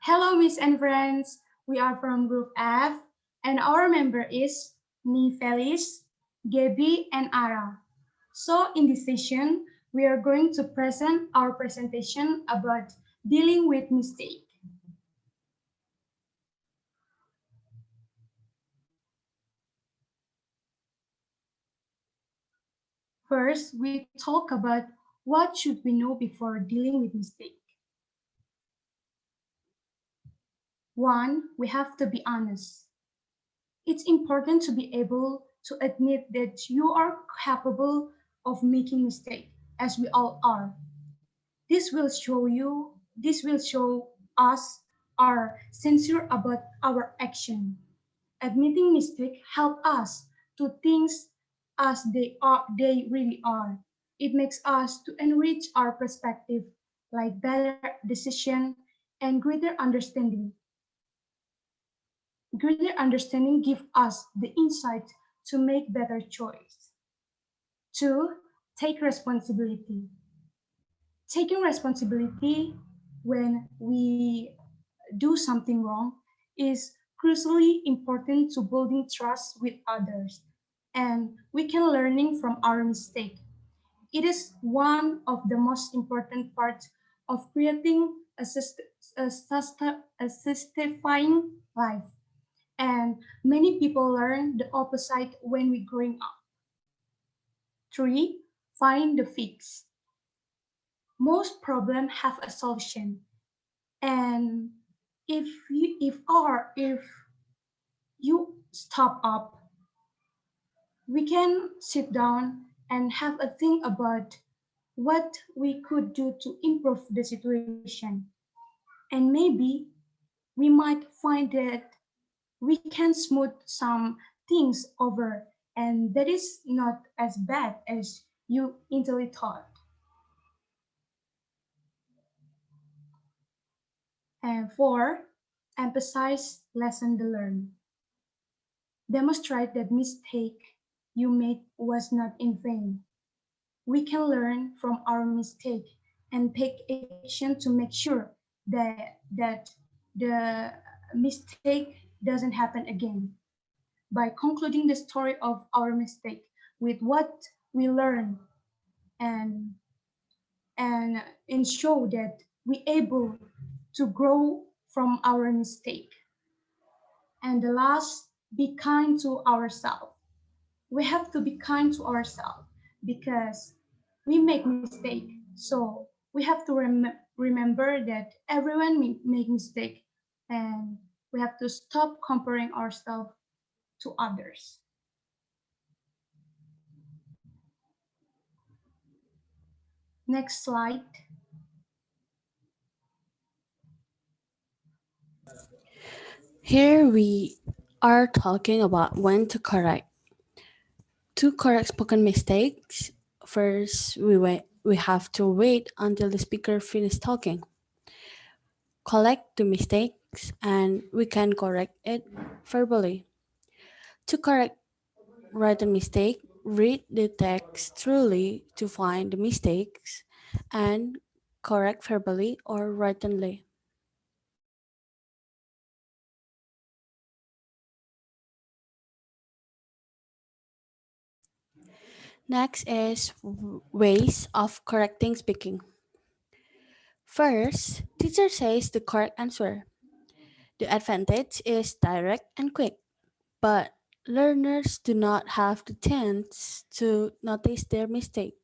Hello, Miss and friends. We are from Group F, and our member is me, Felis, Gaby, and Ara. So, in this session, we are going to present our presentation about dealing with mistake. First, we talk about what should we know before dealing with mistake. One, we have to be honest. It's important to be able to admit that you are capable of making mistakes, as we all are. This will show us our sincere about our action. Admitting mistake help us to things as they really are. It makes us to enrich our perspective, like better decision and greater understanding give us the insight to make better choice. Two, take responsibility. Taking responsibility when we do something wrong is crucially important to building trust with others, and we can learning from our mistake. It is one of the most important parts of creating a satisfying life, and many people learn the opposite when we growing up. Three, find the fix. Most problems have a solution, and if you stop up, we can sit down and have a think about what we could do to improve the situation. And maybe we might find that we can smooth some things over, and that is not as bad as you initially thought. And four, emphasize lesson learned. Demonstrate that mistake you made was not in vain. We can learn from our mistake and take action to make sure that the mistake doesn't happen again. By concluding the story of our mistake with what we learn and and ensure that we able to grow from our mistake. And the last, be kind to ourselves. We have to be kind to ourselves because we make mistake. So we have to remember that everyone make mistake, and we have to stop comparing ourselves to others. Next slide. Here we are talking about when to correct. To correct spoken mistakes, first we have to wait until the speaker finishes talking. Collect the mistakes and we can correct it verbally. To correct written mistake, read the text truly to find the mistakes and correct verbally or writtenly. Next is ways of correcting speaking. First, teacher says the correct answer. The advantage is direct and quick, but learners do not have the chance to notice their mistake.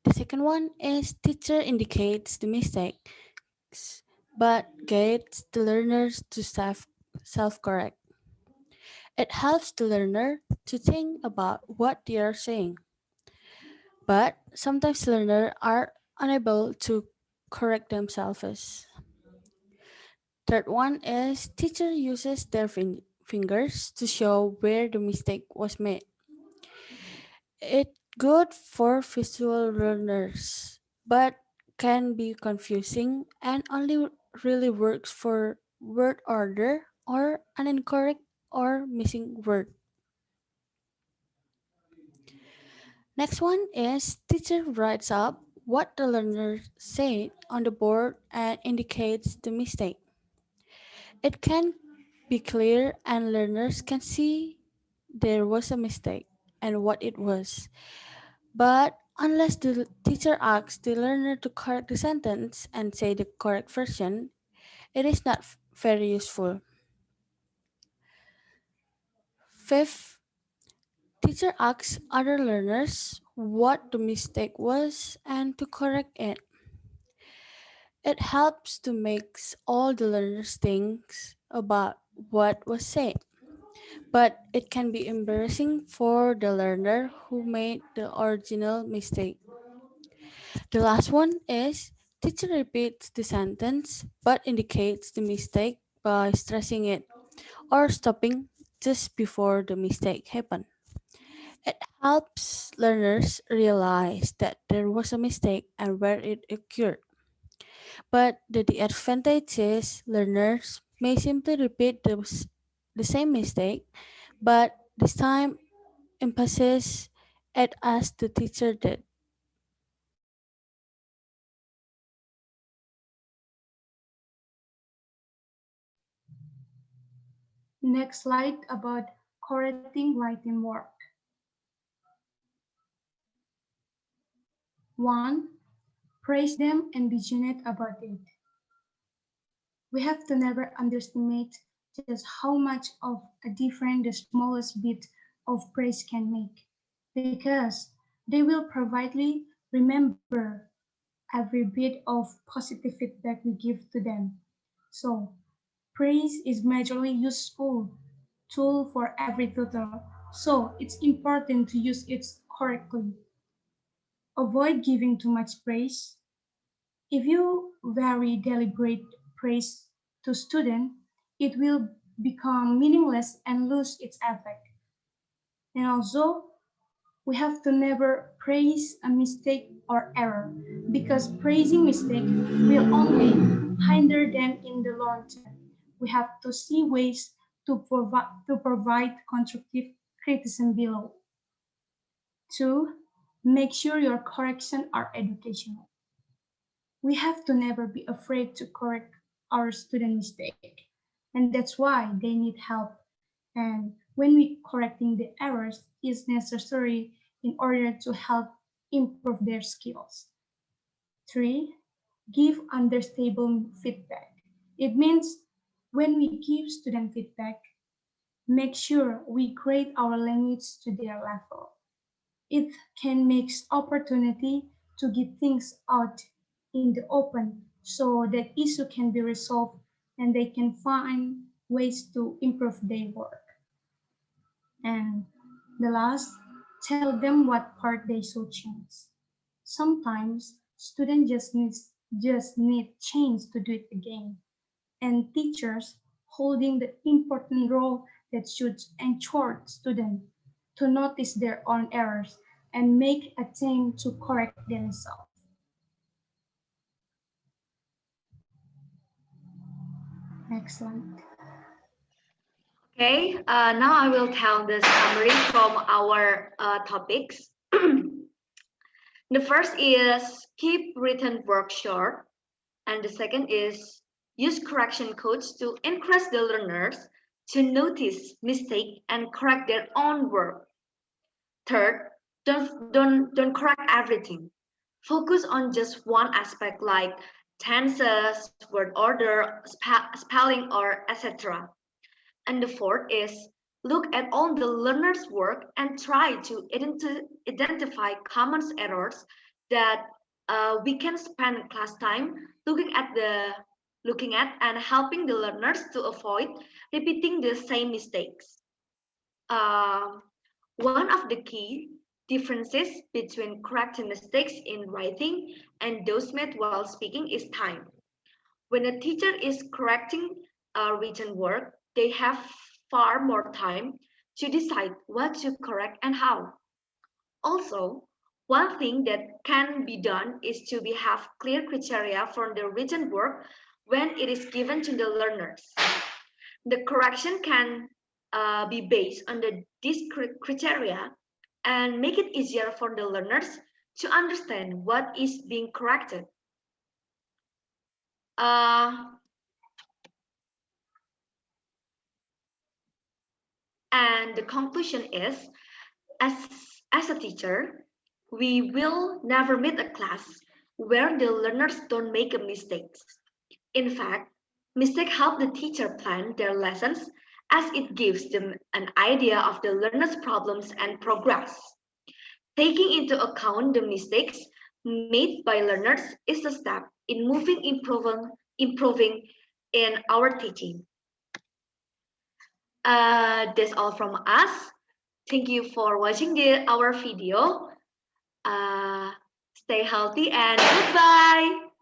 The second one is teacher indicates the mistakes, but guides the learners to self correct. It helps the learner to think about what they are saying, but sometimes learners are unable to correct themselves. Third one is teacher uses their fingers to show where the mistake was made. It's good for visual learners, but can be confusing and only really works for word order or an incorrect or missing word. Next one is teacher writes up what the learner said on the board and indicates the mistake. It can be clear and learners can see there was a mistake and what it was. But unless the teacher asks the learner to correct the sentence and say the correct version, it is not very useful. Fifth, teacher asks other learners what the mistake was and to correct it. It helps to make all the learners think about what was said, but it can be embarrassing for the learner who made the original mistake. The last one is teacher repeats the sentence but indicates the mistake by stressing it or stopping just before the mistake happened. It helps learners realize that there was a mistake and where it occurred. But the advantage is learners may simply repeat the same mistake, but this time emphasis it as the teacher did. Next slide about correcting writing work. 1. Praise them and be genuine about it. We have to never underestimate just how much of a difference the smallest bit of praise can make, because they will providly remember every bit of positive feedback we give to them. So, praise is majorly useful tool for every tutor, so it's important to use it correctly. Avoid giving too much praise. If you very deliberate praise to student, it will become meaningless and lose its effect. And also, we have to never praise a mistake or error, because praising mistake will only hinder them in the long term. We have to see ways to provide constructive criticism below. 2. Make sure your corrections are educational. We have to never be afraid to correct our student mistake, and that's why they need help. And when we correcting the errors is necessary in order to help improve their skills. 3. Give understandable feedback. It means when we give student feedback, make sure we grade our language to their level. It can make opportunity to get things out in the open so that issue can be resolved and they can find ways to improve their work. And the last, tell them what part they should change. Sometimes students just need change to do it again, and teachers holding the important role that should ensure students to notice their own errors and make attempt to correct themselves. Next slide. Okay, now I will tell the summary from our topics. The first is keep written work short, and the second is use correction codes to encourage the learners to notice mistake and correct their own work. Third, don't correct everything. Focus on just one aspect like tenses, word order, spelling, or etc. And the fourth is look at all the learners' work and try to identify common errors that we can spend class time looking at and helping the learners to avoid repeating the same mistakes. Uh, One of the key differences between correcting mistakes in writing and those made while speaking is time. When a teacher is correcting written work, they have far more time to decide what to correct and how. Also, one thing that can be done is to have clear criteria for the written work when it is given to the learners. The correction can be based on these criteria and make it easier for the learners to understand what is being corrected. Uh, And the conclusion is, as a teacher, we will never meet a class where the learners don't make mistakes. In fact, mistakes help the teacher plan their lessons as it gives them an idea of the learner's problems and progress. Taking into account the mistakes made by learners is a step in improving in our teaching. That's all from us. Thank you for watching our video. Uh, Stay healthy and goodbye.